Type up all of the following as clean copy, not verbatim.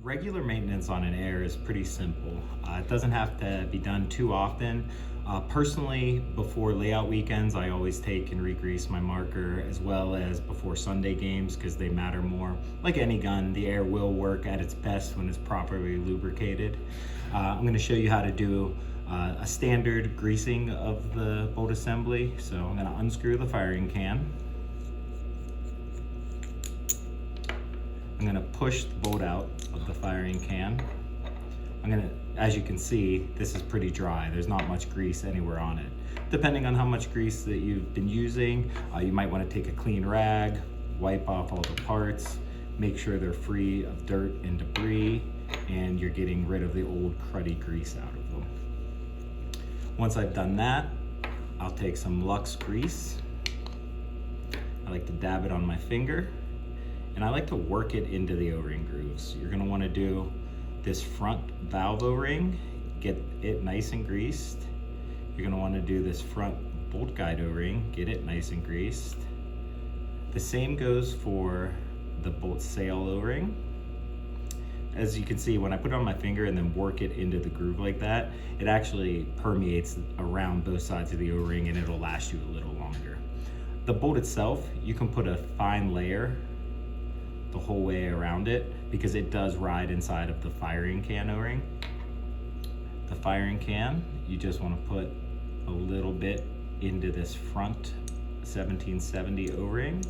Regular maintenance on an AIRE is pretty simple. It doesn't have to be done too often. Personally, before layout weekends, I always take and re-grease my marker, as well as before Sunday games because they matter more. Like any gun, the AIRE will work at its best when it's properly lubricated. I'm going to show you how to do a standard greasing of the bolt assembly. So I'm going to unscrew the firing can. I'm going to push the bolt out of the firing can. As you can see, this is pretty dry. There's not much grease anywhere on it. Depending on how much grease that you've been using, you might want to take a clean rag, wipe off all the parts, make sure they're free of dirt and debris, and you're getting rid of the old cruddy grease out of them. Once I've done that, I'll take some Luxe grease. I like to dab it on my finger, and I like to work it into the O-ring grooves. You're gonna wanna do this front valve O-ring, get it nice and greased. You're gonna wanna do this front bolt guide O-ring, get it nice and greased. The same goes for the bolt sail O-ring. As you can see, when I put it on my finger and then work it into the groove like that, it actually permeates around both sides of the O-ring and it'll last you a little longer. The bolt itself, you can put a fine layer the whole way around it because it does ride inside of the firing can O-ring. The firing can, you just want to put a little bit into this front 1770 O-ring.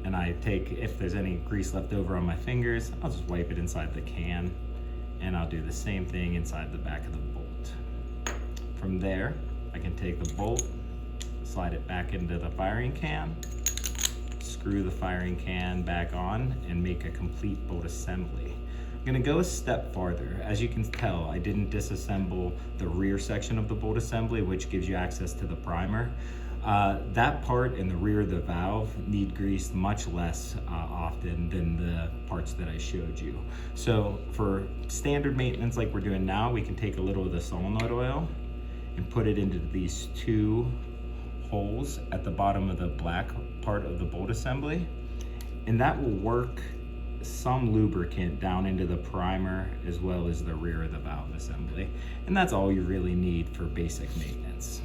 And I take, if there's any grease left over on my fingers, I'll just wipe it inside the can, and I'll do the same thing inside the back of the bolt. From there, I can take the bolt, slide it back into the firing can, screw the firing can back on, and make a complete bolt assembly. I'm gonna go a step farther. As you can tell, I didn't disassemble the rear section of the bolt assembly, which gives you access to the primer. That part and the rear of the valve need greased much less often than the parts that I showed you. So for standard maintenance like we're doing now, we can take a little of the solenoid oil and put it into these two holes at the bottom of the black part of the bolt assembly, and that will work some lubricant down into the primer as well as the rear of the valve assembly. And that's all you really need for basic maintenance.